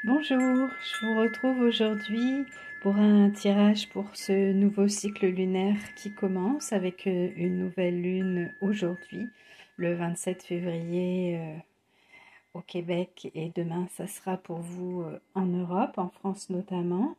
Bonjour, je vous retrouve aujourd'hui pour un tirage pour ce nouveau cycle lunaire qui commence avec une nouvelle lune aujourd'hui, le 27 février au Québec, et demain ça sera pour vous en Europe, en France notamment.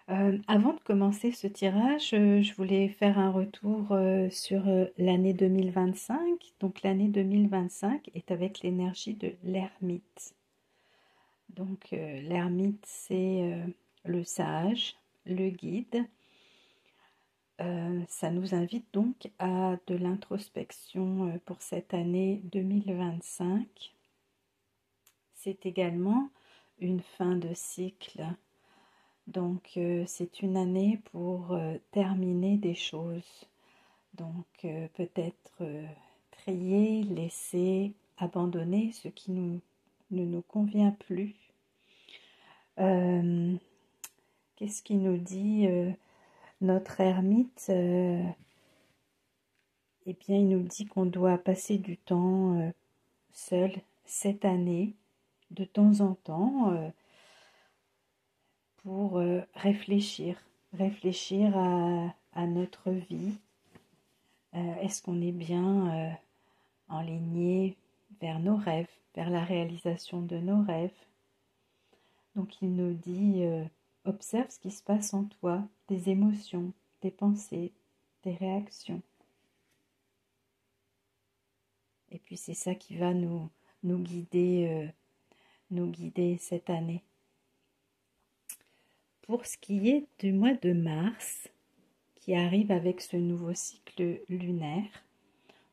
Avant de commencer ce tirage, je voulais faire un retour sur l'année 2025. Donc l'année 2025 est avec l'énergie de l'ermite. Donc l'ermite, c'est le sage, le guide. Ça nous invite donc à de l'introspection pour cette année 2025. C'est également une fin de cycle. Donc c'est une année pour terminer des choses. Donc peut-être trier, laisser, abandonner ce qui ne nous convient plus. Qu'est-ce qui nous dit notre ermite? Eh bien, il nous dit qu'on doit passer du temps seul cette année, de temps en temps, pour réfléchir à notre vie. Est-ce qu'on est bien enligné vers nos rêves, vers la réalisation de nos rêves? Donc il nous dit, observe ce qui se passe en toi, tes émotions, tes pensées, tes réactions. Et puis c'est ça qui va nous guider cette année. Pour ce qui est du mois de mars, qui arrive avec ce nouveau cycle lunaire,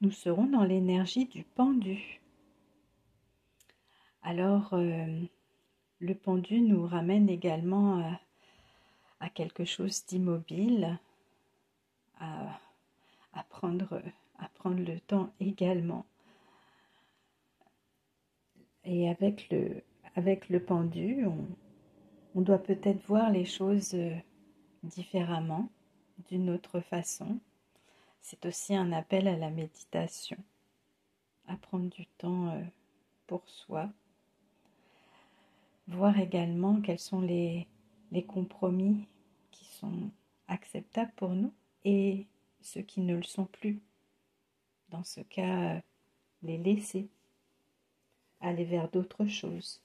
nous serons dans l'énergie du pendu. Alors, le pendu nous ramène également à quelque chose d'immobile, à, à prendre le temps également. Et avec le pendu, on doit peut-être voir les choses différemment, d'une autre façon. C'est aussi un appel à la méditation, à prendre du temps pour soi, voir également quels sont les compromis qui sont acceptables pour nous et ceux qui ne le sont plus. Dans ce cas, les laisser, aller vers d'autres choses.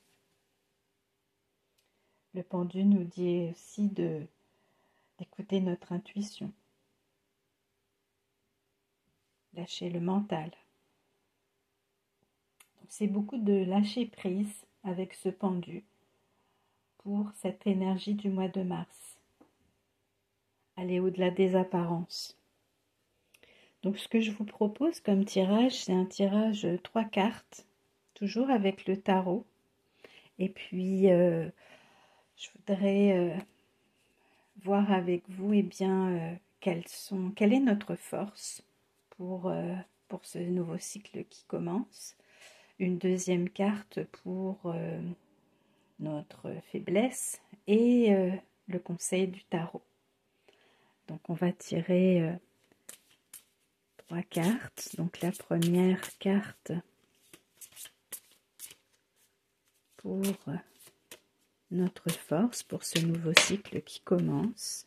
Le pendu nous dit aussi d'écouter notre intuition, lâcher le mental. Donc c'est beaucoup de lâcher prise avec ce pendu pour cette énergie du mois de mars. Aller au-delà des apparences. Donc ce que je vous propose comme tirage, c'est un tirage 3 cartes, toujours avec le tarot. Et puis je voudrais voir avec vous quelle est notre force pour ce nouveau cycle qui commence. Une deuxième carte pour notre faiblesse et le conseil du tarot. Donc on va tirer 3 cartes. Donc la première carte pour notre force pour ce nouveau cycle qui commence.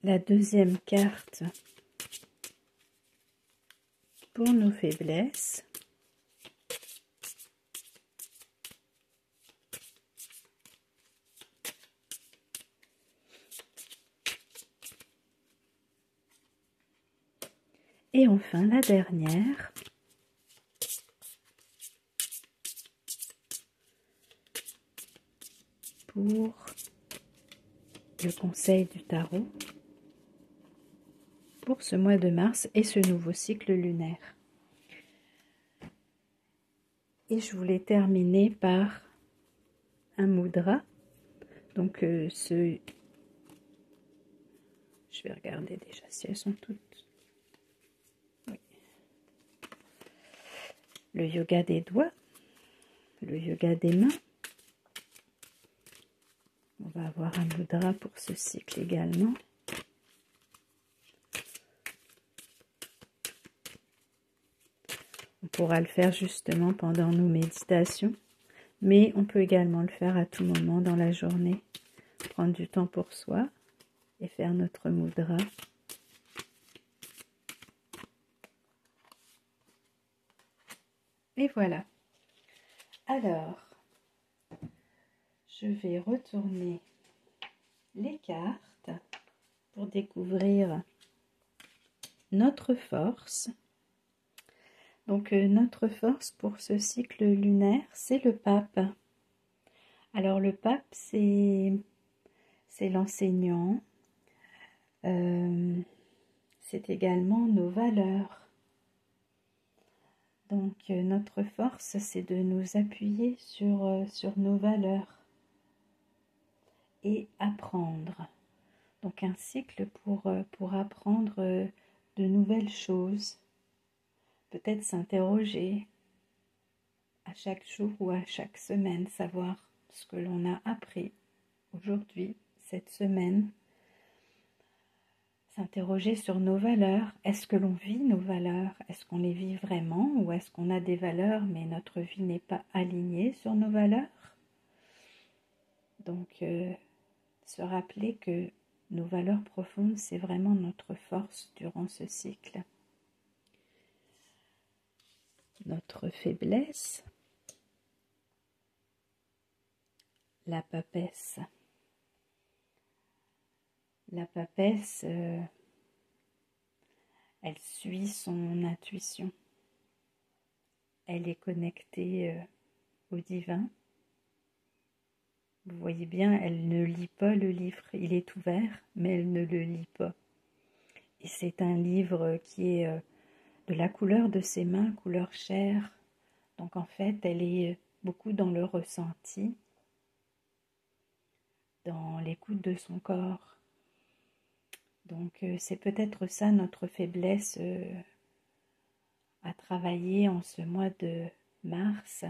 La deuxième carte pour nos faiblesses. Et enfin la dernière pour le conseil du tarot pour ce mois de mars et ce nouveau cycle lunaire. Et je voulais terminer par un mudra. Donc je vais regarder déjà si elles sont toutes. Oui. Le yoga des doigts. le yoga des mains. On va avoir un mudra pour ce cycle également. On pourra le faire justement pendant nos méditations, mais on peut également le faire à tout moment dans la journée. Prendre du temps pour soi et faire notre mudra. Et voilà. Alors, je vais retourner les cartes pour découvrir notre force. Donc, notre force pour ce cycle lunaire, c'est le pape. Alors, le pape, c'est l'enseignant. C'est également nos valeurs. Donc, notre force, c'est de nous appuyer sur nos valeurs et apprendre. Donc, un cycle pour apprendre de nouvelles choses. Peut-être s'interroger à chaque jour ou à chaque semaine, savoir ce que l'on a appris aujourd'hui, cette semaine. S'interroger sur nos valeurs. Est-ce que l'on vit nos valeurs? Est-ce qu'on les vit vraiment? Ou est-ce qu'on a des valeurs mais notre vie n'est pas alignée sur nos valeurs? Donc, se rappeler que nos valeurs profondes, c'est vraiment notre force durant ce cycle. Notre faiblesse, la papesse. La papesse, elle suit son intuition. Elle est connectée au divin. Vous voyez bien, elle ne lit pas le livre. Il est ouvert, mais elle ne le lit pas. Et c'est un livre qui est de la couleur de ses mains, couleur chair. Donc en fait, elle est beaucoup dans le ressenti, dans l'écoute de son corps. Donc c'est peut-être ça notre faiblesse à travailler en ce mois de mars,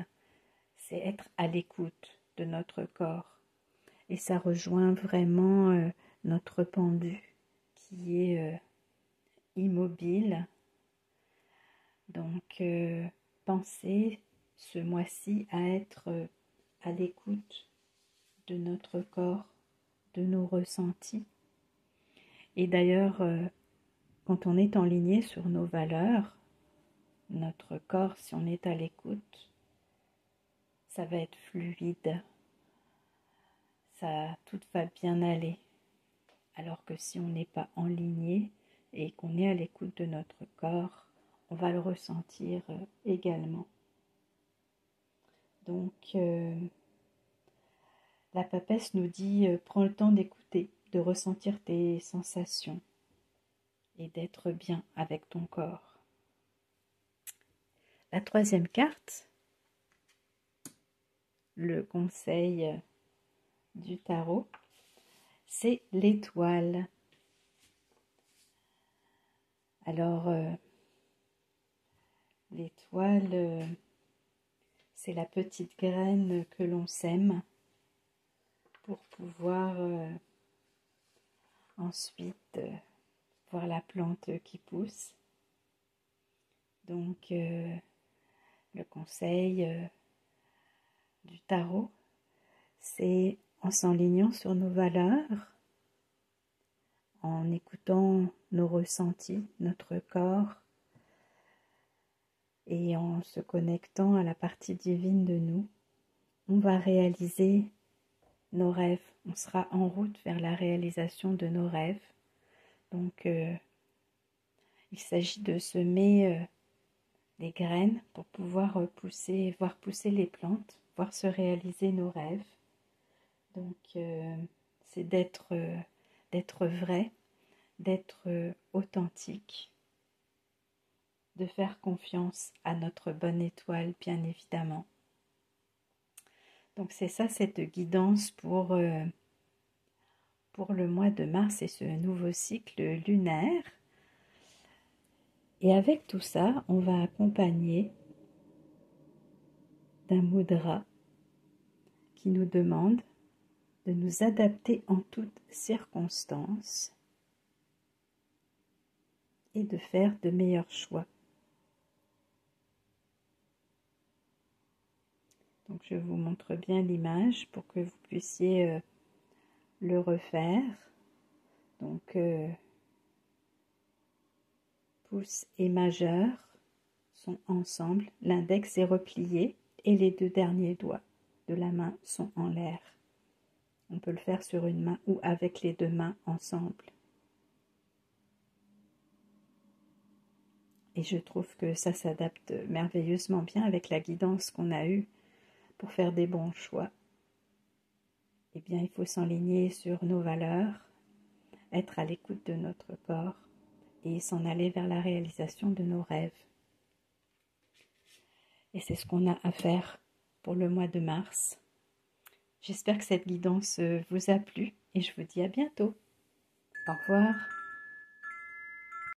c'est être à l'écoute de notre corps. Et ça rejoint vraiment notre pendu qui est immobile. Donc pensez ce mois-ci à être à l'écoute de notre corps, de nos ressentis. Et d'ailleurs, quand on est enligné sur nos valeurs, notre corps, si on est à l'écoute, ça va être fluide, tout va bien aller. Alors que si on n'est pas enligné et qu'on est à l'écoute de notre corps, on va le ressentir également. Donc, la papesse nous dit, prends le temps d'écouter, de ressentir tes sensations et d'être bien avec ton corps. La troisième carte, le conseil du tarot, c'est l'étoile. Alors, l'étoile, c'est la petite graine que l'on sème pour pouvoir ensuite voir la plante qui pousse. Donc, le conseil du tarot, c'est en s'enlignant sur nos valeurs, en écoutant nos ressentis, notre corps, et en se connectant à la partie divine de nous, on va réaliser nos rêves. On sera en route vers la réalisation de nos rêves. Donc, il s'agit de semer des graines pour pouvoir voir pousser les plantes, voir se réaliser nos rêves. Donc, c'est d'être vrai, d'être authentique, de faire confiance à notre bonne étoile, bien évidemment. Donc, c'est ça, cette guidance pour le mois de mars et ce nouveau cycle lunaire. Et avec tout ça, on va accompagner d'un mudra qui nous demande de nous adapter en toutes circonstances et de faire de meilleurs choix. Donc je vous montre bien l'image pour que vous puissiez le refaire. Donc pouce et majeur sont ensemble, l'index est replié et les deux derniers doigts de la main sont en l'air. On peut le faire sur une main ou avec les deux mains ensemble. Et je trouve que ça s'adapte merveilleusement bien avec la guidance qu'on a eue pour faire des bons choix. Eh bien, il faut s'enligner sur nos valeurs, être à l'écoute de notre corps et s'en aller vers la réalisation de nos rêves. Et c'est ce qu'on a à faire pour le mois de mars. J'espère que cette guidance vous a plu et je vous dis à bientôt. Au revoir.